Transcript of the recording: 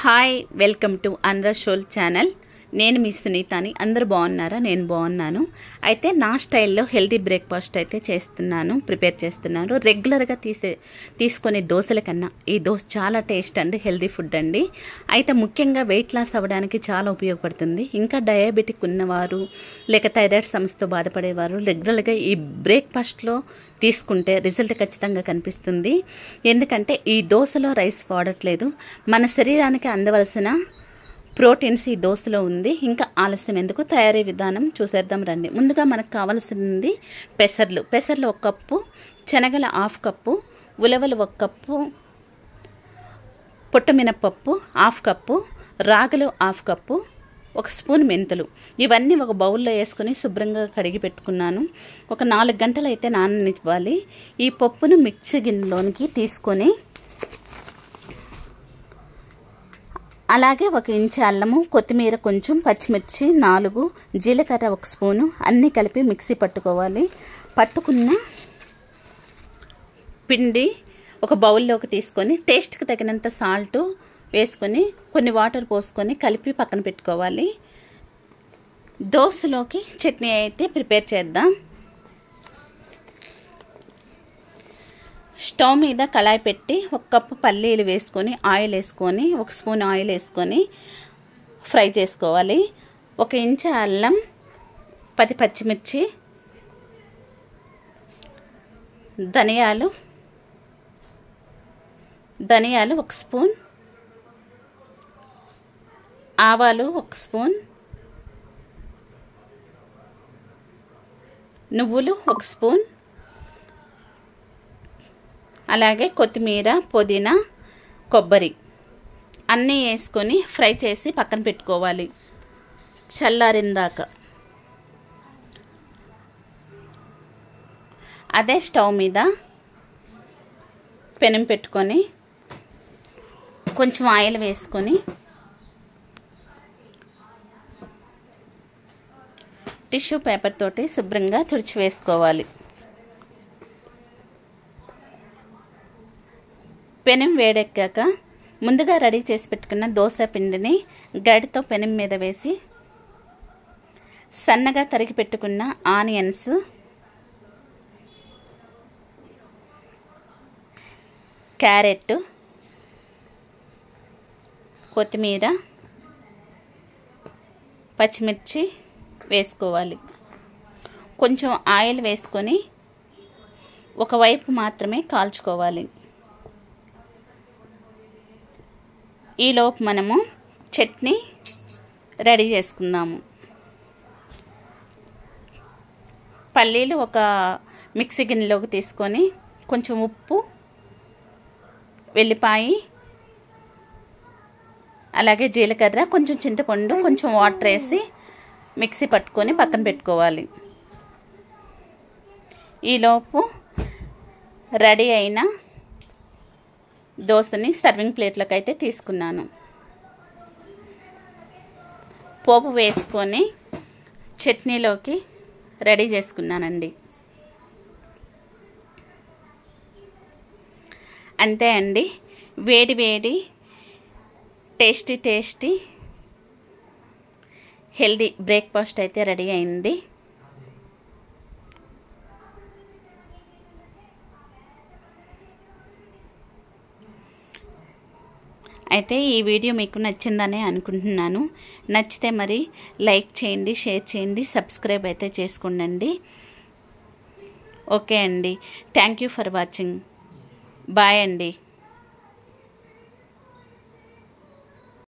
Hi welcome to Andhra shawl channel. నేను మీ సునీతాని. అందరూ బాగున్నారా? నేను బాగున్నాను. అయితే నా స్టైల్లో హెల్తీ బ్రేక్ఫాస్ట్ అయితే ప్రిపేర్ చేస్తున్నాను. రెగ్యులర్గా తీసుకునే దోశల కన్నా ఈ దోశ చాలా టేస్ట్ అండి, హెల్తీ ఫుడ్ అండి. అయితే ముఖ్యంగా వెయిట్ లాస్ అవ్వడానికి చాలా ఉపయోగపడుతుంది. ఇంకా డయాబెటిక్ ఉన్నవారు లేక థైరాయిడ్ సమస్యతో బాధపడేవారు రెగ్యులర్గా ఈ బ్రేక్ఫాస్ట్లో తీసుకుంటే రిజల్ట్ ఖచ్చితంగా కనిపిస్తుంది. ఎందుకంటే ఈ దోశలో రైస్ వాడట్లేదు, మన శరీరానికి అందవలసిన ప్రోటీన్స్ ఈ దోశలో ఉంది. ఇంకా ఆలస్యం ఎందుకు, తయారీ విధానం చూసేద్దాం రండి. ముందుగా మనకు కావాల్సింది పెసర్లు. 1 కప్పు, శనగలు 1/2 కప్పు, ఉలవలు 1 కప్పు, పొట్టుమినపప్పు 1/2 కప్పు, రాగులు 1/2 కప్పు, 1 స్పూన్ మెంతులు. ఇవన్నీ ఒక బౌల్లో వేసుకొని శుభ్రంగా కడిగి పెట్టుకున్నాను. ఒక 4 గంటలు అయితే నాననివ్వాలి. ఈ పప్పును మిక్సీ గిన్నెలోనికి తీసుకొని అలాగే 1 ఇంచు అల్లము, కొత్తిమీర కొంచెం, పచ్చిమిర్చి 4, జీలకర్ర 1 స్పూను అన్నీ కలిపి మిక్సీ పట్టుకోవాలి. పట్టుకున్న పిండి ఒక బౌల్లోకి తీసుకొని టేస్ట్కి తగినంత సాల్ట్ వేసుకొని కొన్ని వాటర్ పోసుకొని కలిపి పక్కన పెట్టుకోవాలి. దోశలోకి చట్నీ అయితే ప్రిపేర్ చేద్దాం. స్టవ్ మీద కళాయి పెట్టి 1 కప్పు పల్లీలు వేసుకొని ఆయిల్ వేసుకొని 1 స్పూన్ ఆయిల్ వేసుకొని ఫ్రై చేసుకోవాలి. 1 ఇంచు అల్లం, 10 పచ్చిమిర్చి, ధనియాలు 1 స్పూన్, ఆవాలు 1 స్పూన్, నువ్వులు 1 స్పూన్, అలాగే కొత్తిమీర, పుదీనా, కొబ్బరి అన్నీ వేసుకొని ఫ్రై చేసి పక్కన పెట్టుకోవాలి చల్లారిందాక. అదే స్టవ్ మీద పెనం పెట్టుకొని కొంచెం ఆయిల్ వేసుకొని టిష్యూ పేపర్ తోటి శుభ్రంగా తుడిచి వేసుకోవాలి. పెనం వేడెక్కాక ముందుగా రెడీ చేసి పెట్టుకున్న దోశ పిండిని గడితో పెనం మీద వేసి సన్నగా తరిగి పెట్టుకున్న ఆనియన్స్, క్యారెట్, కొత్తిమీర, పచ్చిమిర్చి వేసుకోవాలి. కొంచెం ఆయిల్ వేసుకొని ఒకవైపు మాత్రమే కాల్చుకోవాలి. ఈలోపు మనము చట్నీ రెడీ చేసుకుందాము. పల్లీలు ఒక మిక్సీ గిన్నెలోకి తీసుకొని కొంచెం ఉప్పు, వెల్లిపాయి, అలాగే జీలకర్ర, కొంచెం చింతపండు, కొంచెం వాటర్ వేసి మిక్సీ పట్టుకొని పక్కన పెట్టుకోవాలి. ఈలోపు రెడీ అయిన దోశని సర్వింగ్ ప్లేట్లకు అయితే తీసుకున్నాను. పోపు వేసుకొని చట్నీలోకి రెడీ చేసుకున్నానండి. అంతే అండి, వేడి వేడి టేస్టీ హెల్దీ బ్రేక్ఫాస్ట్ అయితే రెడీ అయింది. అయితే ఈ వీడియో మీకు నచ్చిందని అనుకుంటున్నాను. నచ్చితే మరి లైక్ చేయండి, షేర్ చేయండి, సబ్స్క్రైబ్ అయితే చేసుకోండి. ఓకే అండి, thank you for watching. Bye అండి.